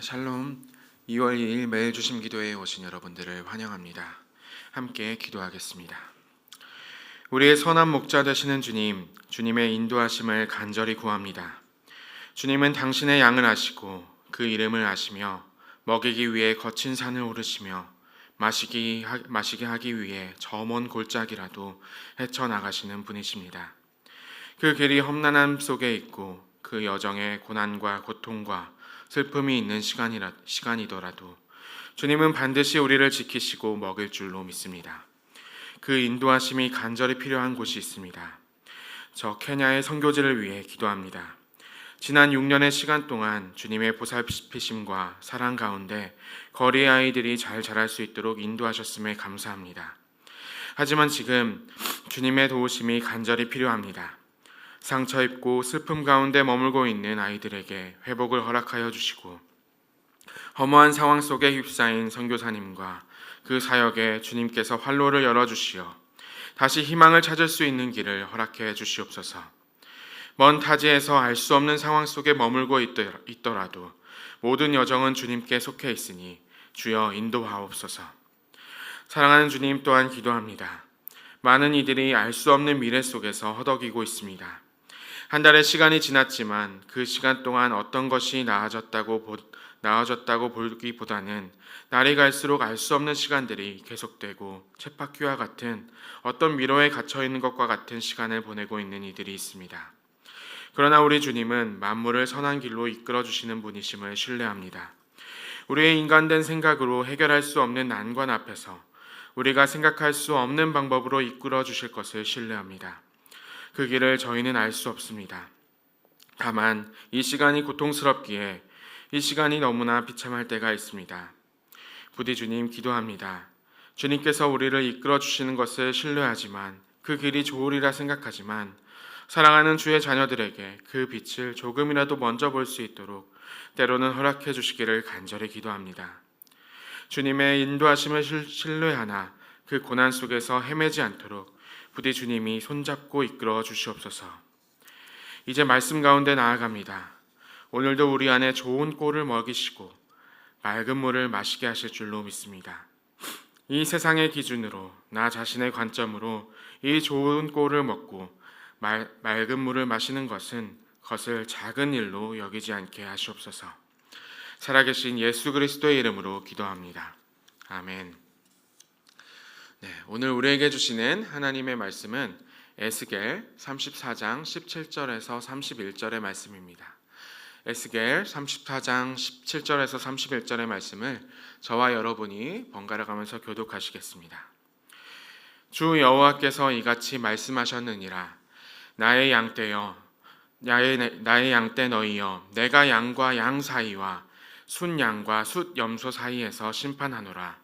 샬롬, 2월 2일 매일 주심 기도회에 오신 여러분들을 환영합니다. 함께 기도하겠습니다. 우리의 선한 목자 되시는 주님, 주님의 인도하심을 간절히 구합니다. 주님은 당신의 양을 아시고 그 이름을 아시며 먹이기 위해 거친 산을 오르시며 마시게 하기 위해 저 먼 골짜기라도 헤쳐나가시는 분이십니다. 그 길이 험난함 속에 있고 그 여정에 고난과 고통과 슬픔이 있는 시간이더라도 주님은 반드시 우리를 지키시고 먹일 줄로 믿습니다. 그 인도하심이 간절히 필요한 곳이 있습니다. 저 케냐의 선교지를 위해 기도합니다. 지난 6년의 시간 동안 주님의 보살피심과 사랑 가운데 거리의 아이들이 잘 자랄 수 있도록 인도하셨음에 감사합니다. 하지만 지금 주님의 도우심이 간절히 필요합니다. 상처 입고 슬픔 가운데 머물고 있는 아이들에게 회복을 허락하여 주시고 허무한 상황 속에 휩싸인 선교사님과 그 사역에 주님께서 활로를 열어주시어 다시 희망을 찾을 수 있는 길을 허락해 주시옵소서. 먼 타지에서 알 수 없는 상황 속에 머물고 있더라도 모든 여정은 주님께 속해 있으니 주여 인도하옵소서. 사랑하는 주님, 또한 기도합니다. 많은 이들이 알 수 없는 미래 속에서 허덕이고 있습니다. 한 달의 시간이 지났지만 그 시간 동안 어떤 것이 나아졌다고 보기보다는 날이 갈수록 알 수 없는 시간들이 계속되고 쳇바퀴와 같은 어떤 미로에 갇혀 있는 것과 같은 시간을 보내고 있는 이들이 있습니다. 그러나 우리 주님은 만물을 선한 길로 이끌어 주시는 분이심을 신뢰합니다. 우리의 인간된 생각으로 해결할 수 없는 난관 앞에서 우리가 생각할 수 없는 방법으로 이끌어 주실 것을 신뢰합니다. 그 길을 저희는 알 수 없습니다. 다만 이 시간이 고통스럽기에 이 시간이 너무나 비참할 때가 있습니다. 부디 주님 기도합니다. 주님께서 우리를 이끌어 주시는 것을 신뢰하지만 그 길이 좋으리라 생각하지만 사랑하는 주의 자녀들에게 그 빛을 조금이라도 먼저 볼 수 있도록 때로는 허락해 주시기를 간절히 기도합니다. 주님의 인도하심을 신뢰하나 그 고난 속에서 헤매지 않도록 부디 주님이 손잡고 이끌어 주시옵소서. 이제 말씀 가운데 나아갑니다. 오늘도 우리 안에 좋은 꼴을 먹이시고 맑은 물을 마시게 하실 줄로 믿습니다. 이 세상의 기준으로 나 자신의 관점으로 이 좋은 꼴을 먹고 맑은 물을 마시는 것을 작은 일로 여기지 않게 하시옵소서. 살아계신 예수 그리스도의 이름으로 기도합니다. 아멘. 오늘 우리에게 주시는 하나님의 말씀은 에스겔 34장 17절에서 31절의 말씀입니다. 에스겔 34장 17절에서 31절의 말씀을 저와 여러분이 번갈아 가면서 교독하시겠습니다. 주 여호와께서 이같이 말씀하셨느니라. 나의 양떼여, 나의 양떼 너희여, 내가 양과 양 사이와 순양과 숫염소 사이에서 심판하노라.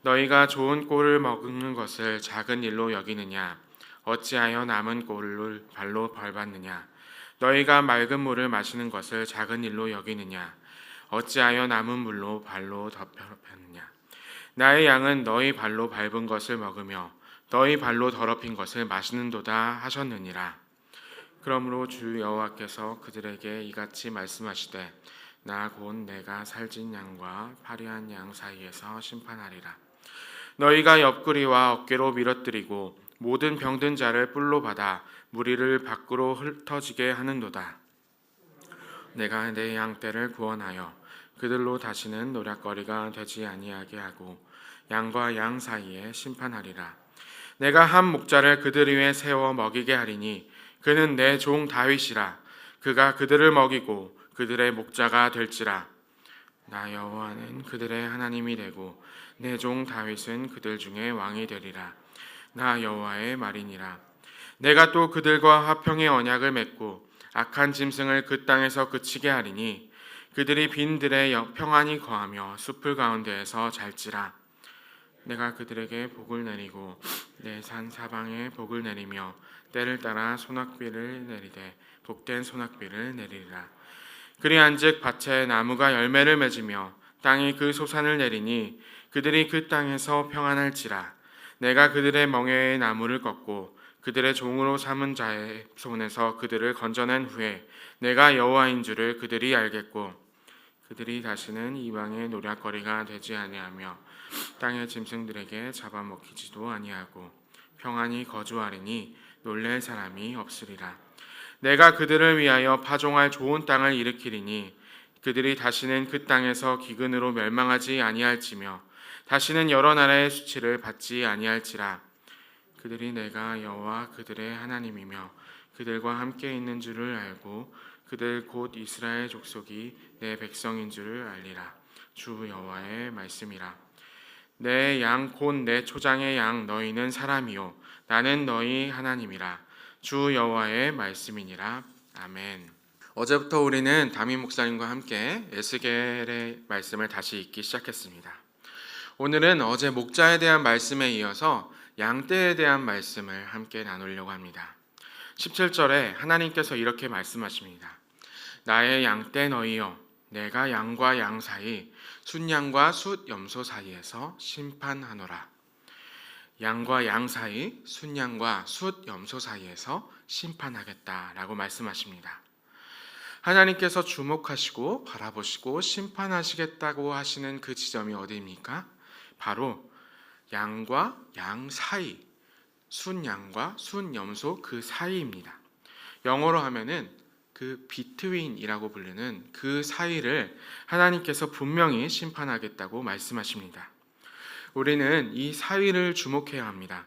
너희가 좋은 꼴을 먹는 것을 작은 일로 여기느냐? 어찌하여 남은 꼴을 발로 밟았느냐? 너희가 맑은 물을 마시는 것을 작은 일로 여기느냐? 어찌하여 남은 물로 발로 덮였느냐? 나의 양은 너희 발로 밟은 것을 먹으며 너희 발로 더럽힌 것을 마시는도다 하셨느니라. 그러므로 주 여호와께서 그들에게 이같이 말씀하시되 나 곧 내가 살진 양과 파리한 양 사이에서 심판하리라. 너희가 옆구리와 어깨로 밀어뜨리고 모든 병든 자를 뿔로 받아 무리를 밖으로 흩어지게 하는도다. 내가 내 양떼를 구원하여 그들로 다시는 노략거리가 되지 아니하게 하고 양과 양 사이에 심판하리라. 내가 한 목자를 그들 위에 세워 먹이게 하리니 그는 내 종 다윗이라. 그가 그들을 먹이고 그들의 목자가 될지라. 나 여호와는 그들의 하나님이 되고 내 종 다윗은 그들 중에 왕이 되리라. 나 여호와의 말이니라. 내가 또 그들과 화평의 언약을 맺고 악한 짐승을 그 땅에서 그치게 하리니 그들이 빈들에 평안히 거하며 숲을 가운데에서 잘지라. 내가 그들에게 복을 내리고 내 산 사방에 복을 내리며 때를 따라 소낙비를 내리되 복된 소낙비를 내리리라. 그리한즉 밭에 나무가 열매를 맺으며 땅이 그 소산을 내리니 그들이 그 땅에서 평안할지라. 내가 그들의 멍에의 나무를 꺾고 그들의 종으로 삼은 자의 손에서 그들을 건져낸 후에 내가 여호와인 줄을 그들이 알겠고 그들이 다시는 이방의 노략거리가 되지 아니하며 땅의 짐승들에게 잡아먹히지도 아니하고 평안히 거주하리니 놀랄 사람이 없으리라. 내가 그들을 위하여 파종할 좋은 땅을 일으키리니 그들이 다시는 그 땅에서 기근으로 멸망하지 아니할지며 다시는 여러 나라의 수치를 받지 아니할지라. 그들이 내가 여호와 그들의 하나님이며 그들과 함께 있는 줄을 알고 그들 곧 이스라엘 족속이 내 백성인 줄을 알리라. 주 여호와의 말씀이라. 내 양 곧 내 초장의 양 너희는 사람이요 나는 너희 하나님이라. 주 여호와의 말씀이니라. 아멘. 어제부터 우리는 담임 목사님과 함께 에스겔의 말씀을 다시 읽기 시작했습니다. 오늘은 어제 목자에 대한 말씀에 이어서 양떼에 대한 말씀을 함께 나누려고 합니다. 17절에 하나님께서 이렇게 말씀하십니다. 나의 양떼 너희여, 내가 양과 양 사이, 순양과 숫염소 사이에서 심판하노라. 양과 양 사이, 순양과 숫염소 사이에서 심판하겠다라고 말씀하십니다. 하나님께서 주목하시고 바라보시고 심판하시겠다고 하시는 그 지점이 어디입니까? 바로 양과 양 사이, 순양과 순염소 그 사이입니다. 영어로 하면은 그 between이라고 부르는 그 사이를 하나님께서 분명히 심판하겠다고 말씀하십니다. 우리는 이 사이를 주목해야 합니다.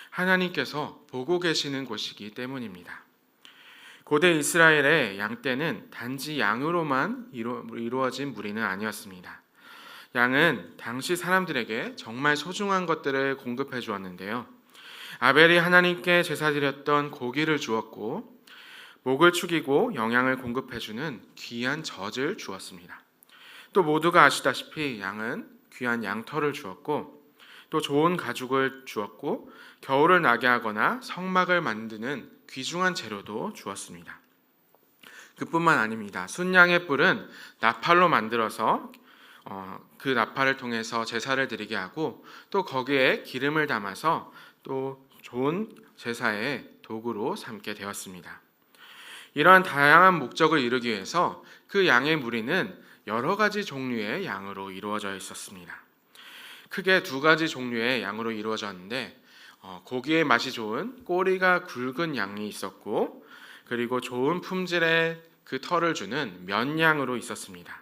하나님께서 보고 계시는 곳이기 때문입니다. 고대 이스라엘의 양떼는 단지 양으로만 이루어진 무리는 아니었습니다. 양은 당시 사람들에게 정말 소중한 것들을 공급해 주었는데요. 아벨이 하나님께 제사 드렸던 고기를 주었고 목을 축이고 영양을 공급해 주는 귀한 젖을 주었습니다. 또 모두가 아시다시피 양은 귀한 양털을 주었고 또 좋은 가죽을 주었고 겨울을 나게 하거나 성막을 만드는 귀중한 재료도 주었습니다. 그뿐만 아닙니다. 순양의 뿔은 나팔로 만들어서 그 나팔을 통해서 제사를 드리게 하고 또 거기에 기름을 담아서 또 좋은 제사의 도구로 삼게 되었습니다. 이러한 다양한 목적을 이루기 위해서 그 양의 무리는 여러 가지 종류의 양으로 이루어져 있었습니다. 크게 두 가지 종류의 양으로 이루어졌는데 고기의 맛이 좋은 꼬리가 굵은 양이 있었고 그리고 좋은 품질의 그 털을 주는 면양으로 있었습니다.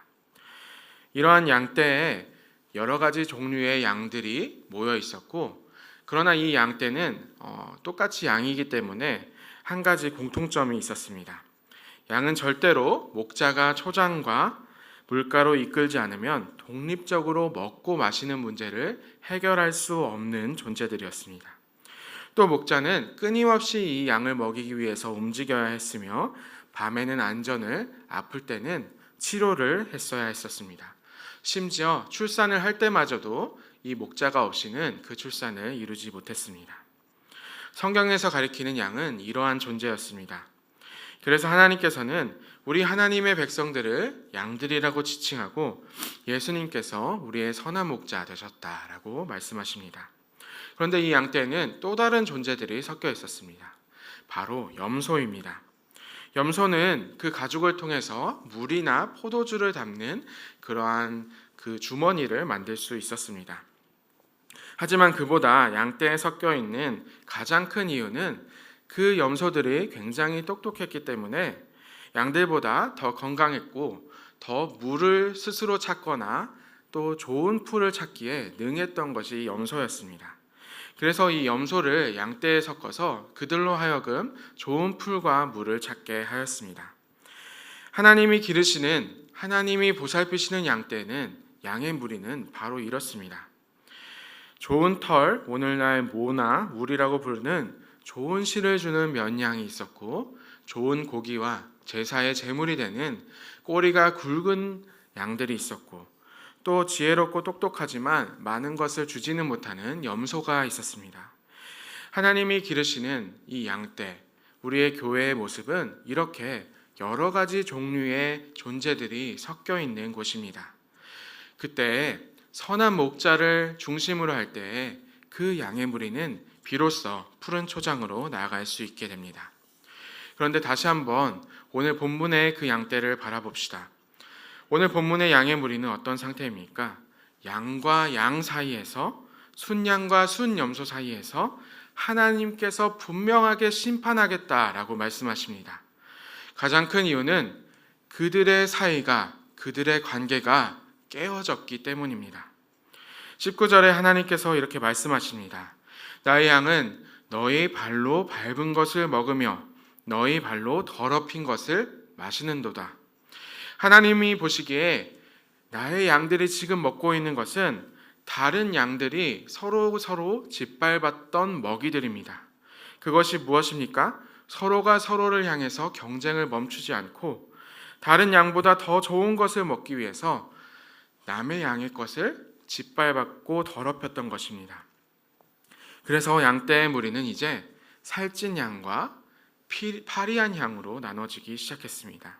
이러한 양떼에 여러 가지 종류의 양들이 모여 있었고 그러나 이 양떼는 똑같이 양이기 때문에 한 가지 공통점이 있었습니다. 양은 절대로 목자가 초장과 물가로 이끌지 않으면 독립적으로 먹고 마시는 문제를 해결할 수 없는 존재들이었습니다. 또 목자는 끊임없이 이 양을 먹이기 위해서 움직여야 했으며 밤에는 안전을, 아플 때는 치료를 했어야 했었습니다. 심지어 출산을 할 때마저도 이 목자가 없이는 그 출산을 이루지 못했습니다. 성경에서 가리키는 양은 이러한 존재였습니다. 그래서 하나님께서는 우리 하나님의 백성들을 양들이라고 지칭하고 예수님께서 우리의 선한 목자 되셨다라고 말씀하십니다. 그런데 이 양떼에는 또 다른 존재들이 섞여 있었습니다. 바로 염소입니다. 염소는 그 가죽을 통해서 물이나 포도주를 담는 그러한 그 주머니를 만들 수 있었습니다. 하지만 그보다 양떼에 섞여 있는 가장 큰 이유는 그 염소들이 굉장히 똑똑했기 때문에 양들보다 더 건강했고 더 물을 스스로 찾거나 또 좋은 풀을 찾기에 능했던 것이 염소였습니다. 그래서 이 염소를 양떼에 섞어서 그들로 하여금 좋은 풀과 물을 찾게 하였습니다. 하나님이 기르시는, 하나님이 보살피시는 양떼는 양의 무리는 바로 이렇습니다. 좋은 털, 오늘날 모나 물이라고 부르는 좋은 실을 주는 면양이 있었고 좋은 고기와 제사의 제물이 되는 꼬리가 굵은 양들이 있었고 또 지혜롭고 똑똑하지만 많은 것을 주지는 못하는 염소가 있었습니다. 하나님이 기르시는 이 양떼, 우리의 교회의 모습은 이렇게 여러 가지 종류의 존재들이 섞여 있는 곳입니다. 그때 선한 목자를 중심으로 할 때에 그 양의 무리는 비로소 푸른 초장으로 나아갈 수 있게 됩니다. 그런데 다시 한번 오늘 본문의 그 양떼를 바라봅시다. 오늘 본문의 양의 무리는 어떤 상태입니까? 양과 양 사이에서, 순양과 순염소 사이에서 하나님께서 분명하게 심판하겠다라고 말씀하십니다. 가장 큰 이유는 그들의 사이가, 그들의 관계가 깨어졌기 때문입니다. 19절에 하나님께서 이렇게 말씀하십니다. 나의 양은 너희 발로 밟은 것을 먹으며 너희 발로 더럽힌 것을 마시는도다. 하나님이 보시기에 나의 양들이 지금 먹고 있는 것은 다른 양들이 서로 짓밟았던 먹이들입니다. 그것이 무엇입니까? 서로가 서로를 향해서 경쟁을 멈추지 않고 다른 양보다 더 좋은 것을 먹기 위해서 남의 양의 것을 짓밟았고 더럽혔던 것입니다. 그래서 양떼의 무리는 이제 살찐 양과 파리한 양으로 나눠지기 시작했습니다.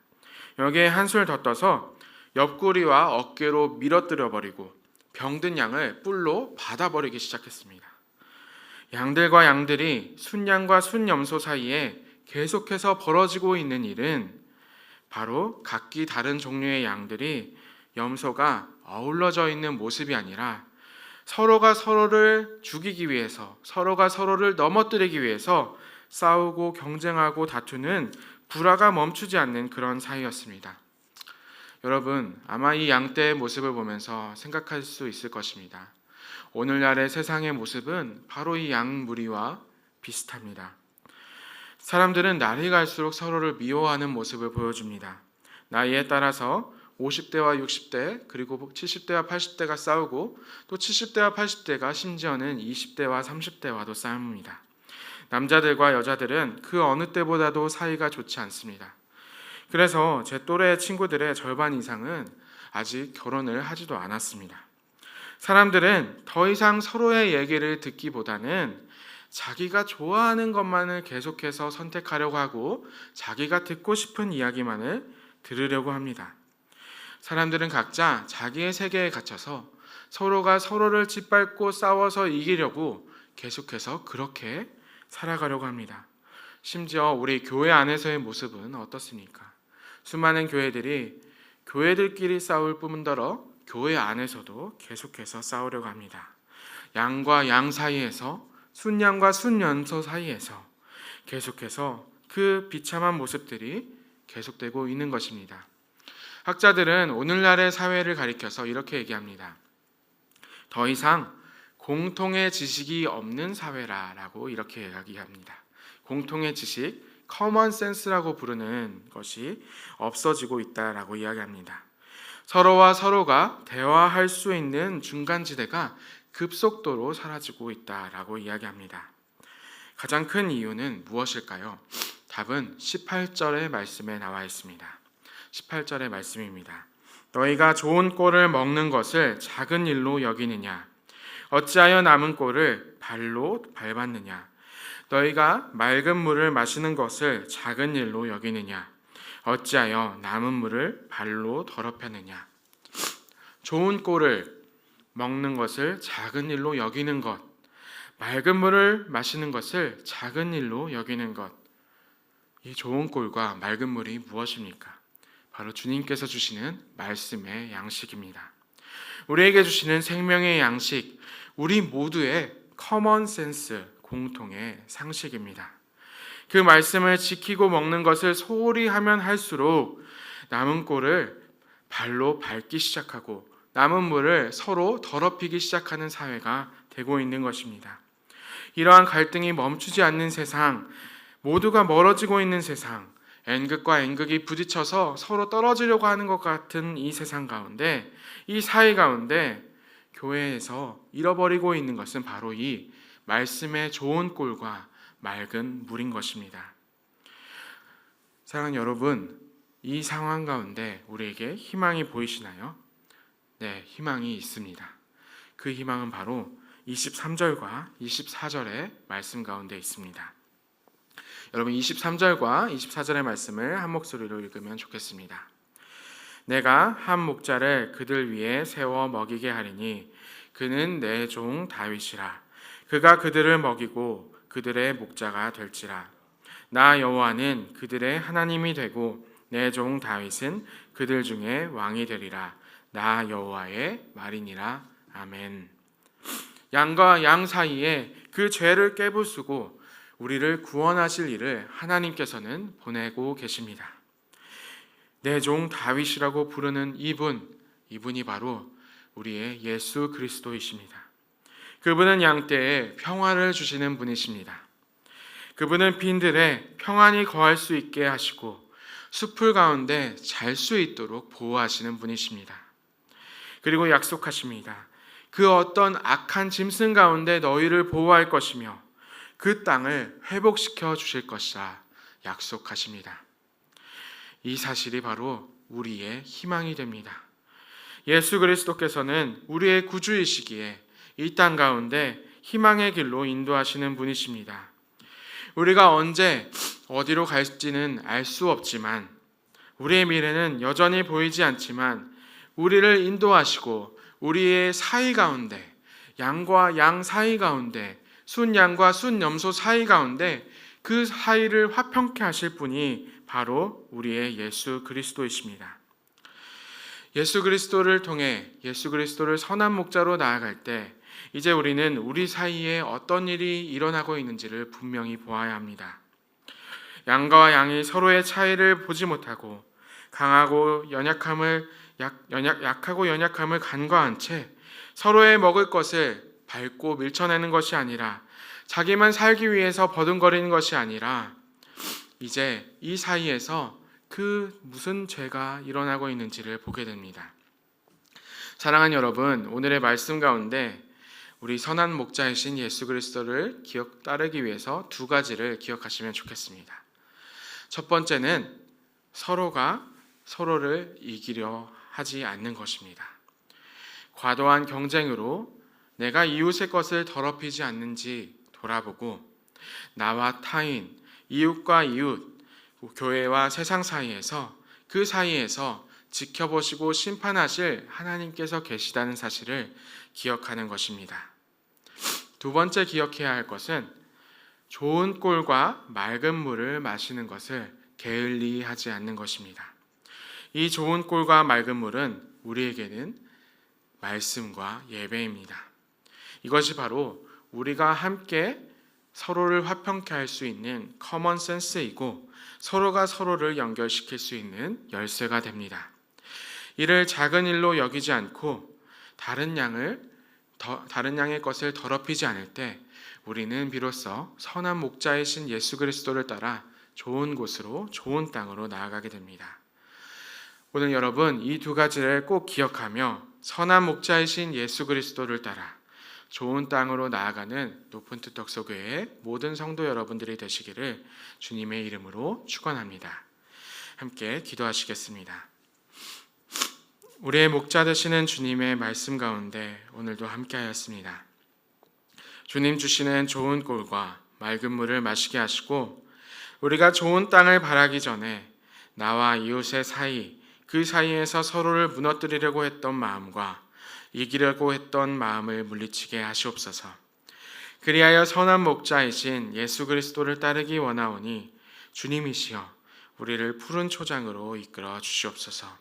여기에 한술 더 떠서 옆구리와 어깨로 밀어뜨려 버리고 병든 양을 뿔로 받아버리기 시작했습니다. 양들과 양들이 순양과 순염소 사이에 계속해서 벌어지고 있는 일은 바로 각기 다른 종류의 양들이 염소가 어우러져 있는 모습이 아니라 서로가 서로를 죽이기 위해서, 서로가 서로를 넘어뜨리기 위해서 싸우고 경쟁하고 다투는 불화가 멈추지 않는 그런 사이였습니다. 여러분, 아마 이 양떼의 모습을 보면서 생각할 수 있을 것입니다. 오늘날의 세상의 모습은 바로 이 양 무리와 비슷합니다. 사람들은 날이 갈수록 서로를 미워하는 모습을 보여줍니다. 나이에 따라서 50대와 60대 그리고 70대와 80대가 싸우고 또 70대와 80대가 심지어는 20대와 30대와도 싸웁니다. 남자들과 여자들은 그 어느 때보다도 사이가 좋지 않습니다. 그래서 제 또래 친구들의 절반 이상은 아직 결혼을 하지도 않았습니다. 사람들은 더 이상 서로의 얘기를 듣기보다는 자기가 좋아하는 것만을 계속해서 선택하려고 하고 자기가 듣고 싶은 이야기만을 들으려고 합니다. 사람들은 각자 자기의 세계에 갇혀서 서로가 서로를 짓밟고 싸워서 이기려고 계속해서 그렇게 살아가려고 합니다. 심지어 우리 교회 안에서의 모습은 어떻습니까? 수많은 교회들이 교회들끼리 싸울 뿐더러 교회 안에서도 계속해서 싸우려고 합니다. 양과 양 사이에서, 순양과 순염소 사이에서 계속해서 그 비참한 모습들이 계속되고 있는 것입니다. 학자들은 오늘날의 사회를 가리켜서 이렇게 얘기합니다. 더 이상 공통의 지식이 없는 사회라고 이렇게 이야기합니다. 공통의 지식, 커먼 센스라고 부르는 것이 없어지고 있다라고 이야기합니다. 서로와 서로가 대화할 수 있는 중간지대가 급속도로 사라지고 있다라고 이야기합니다. 가장 큰 이유는 무엇일까요? 답은 18절의 말씀에 나와 있습니다. 18절의 말씀입니다. 너희가 좋은 꼴을 먹는 것을 작은 일로 여기느냐? 어찌하여 남은 꼴을 발로 밟았느냐? 너희가 맑은 물을 마시는 것을 작은 일로 여기느냐? 어찌하여 남은 물을 발로 더럽혔느냐? 좋은 꼴을 먹는 것을 작은 일로 여기는 것, 맑은 물을 마시는 것을 작은 일로 여기는 것. 이 좋은 꼴과 맑은 물이 무엇입니까? 바로 주님께서 주시는 말씀의 양식입니다. 우리에게 주시는 생명의 양식, 우리 모두의 커먼 센스, 공통의 상식입니다. 그 말씀을 지키고 먹는 것을 소홀히 하면 할수록 남은 꼴을 발로 밟기 시작하고 남은 물을 서로 더럽히기 시작하는 사회가 되고 있는 것입니다. 이러한 갈등이 멈추지 않는 세상, 모두가 멀어지고 있는 세상, N극과 N극이 부딪혀서 서로 떨어지려고 하는 것 같은 이 세상 가운데, 이 사회 가운데 교회에서 잃어버리고 있는 것은 바로 이 말씀의 좋은 꼴과 맑은 물인 것입니다. 사랑하는 여러분, 이 상황 가운데 우리에게 희망이 보이시나요? 네, 희망이 있습니다. 그 희망은 바로 23절과 24절의 말씀 가운데 있습니다. 여러분 23절과 24절의 말씀을 한 목소리로 읽으면 좋겠습니다. 내가 한 목자를 그들 위에 세워 먹이게 하리니 그는 내 종 다윗이라. 그가 그들을 먹이고 그들의 목자가 될지라. 나 여호와는 그들의 하나님이 되고 내 종 다윗은 그들 중에 왕이 되리라. 나 여호와의 말이니라. 아멘. 양과 양 사이에 그 죄를 깨부수고 우리를 구원하실 일을 하나님께서는 보내고 계십니다. 내 종 다윗이라고 부르는 이분이 바로 우리의 예수 그리스도이십니다. 그분은 양떼에 평화를 주시는 분이십니다. 그분은 빈들에 평안히 거할 수 있게 하시고 숲풀 가운데 잘 수 있도록 보호하시는 분이십니다. 그리고 약속하십니다. 그 어떤 악한 짐승 가운데 너희를 보호할 것이며 그 땅을 회복시켜 주실 것이라 약속하십니다. 이 사실이 바로 우리의 희망이 됩니다. 예수 그리스도께서는 우리의 구주이시기에 이 땅 가운데 희망의 길로 인도하시는 분이십니다. 우리가 언제 어디로 갈지는 알 수 없지만 우리의 미래는 여전히 보이지 않지만 우리를 인도하시고 우리의 사이 가운데 양과 양 사이 가운데 순양과 순염소 사이 가운데 그 사이를 화평케 하실 분이 바로 우리의 예수 그리스도이십니다. 예수 그리스도를 통해 예수 그리스도를 선한 목자로 나아갈 때 이제 우리는 우리 사이에 어떤 일이 일어나고 있는지를 분명히 보아야 합니다. 양과 양이 서로의 차이를 보지 못하고 약하고 연약함을 간과한 채 서로의 먹을 것을 밟고 밀쳐내는 것이 아니라 자기만 살기 위해서 버둥거리는 것이 아니라 이제 이 사이에서 그 무슨 죄가 일어나고 있는지를 보게 됩니다. 사랑하는 여러분, 오늘의 말씀 가운데 우리 선한 목자이신 예수 그리스도를 따르기 위해서 두 가지를 기억하시면 좋겠습니다. 첫 번째는 서로가 서로를 이기려 하지 않는 것입니다. 과도한 경쟁으로 내가 이웃의 것을 더럽히지 않는지 돌아보고 나와 타인, 이웃과 이웃, 교회와 세상 사이에서 그 사이에서 지켜보시고 심판하실 하나님께서 계시다는 사실을 기억하는 것입니다. 두 번째 기억해야 할 것은 좋은 꼴과 맑은 물을 마시는 것을 게을리 하지 않는 것입니다. 이 좋은 꼴과 맑은 물은 우리에게는 말씀과 예배입니다. 이것이 바로 우리가 함께 서로를 화평케 할 수 있는 커먼 센스이고 서로가 서로를 연결시킬 수 있는 열쇠가 됩니다. 이를 작은 일로 여기지 않고 다른 양의 것을 더럽히지 않을 때 우리는 비로소 선한 목자이신 예수 그리스도를 따라 좋은 곳으로 좋은 땅으로 나아가게 됩니다. 오늘 여러분 이 두 가지를 꼭 기억하며 선한 목자이신 예수 그리스도를 따라 좋은 땅으로 나아가는 높은 뜻 덕소교회의 모든 성도 여러분들이 되시기를 주님의 이름으로 축원합니다. 함께 기도하시겠습니다. 우리의 목자 되시는 주님의 말씀 가운데 오늘도 함께하였습니다. 주님 주시는 좋은 꼴과 맑은 물을 마시게 하시고 우리가 좋은 땅을 바라기 전에 나와 이웃의 사이, 그 사이에서 서로를 무너뜨리려고 했던 마음과 이기려고 했던 마음을 물리치게 하시옵소서. 그리하여 선한 목자이신 예수 그리스도를 따르기 원하오니 주님이시여 우리를 푸른 초장으로 이끌어 주시옵소서.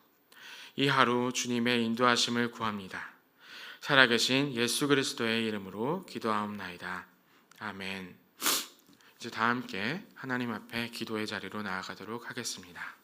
이 하루 주님의 인도하심을 구합니다. 살아계신 예수 그리스도의 이름으로 기도하옵나이다. 아멘. 이제 다 함께 하나님 앞에 기도의 자리로 나아가도록 하겠습니다.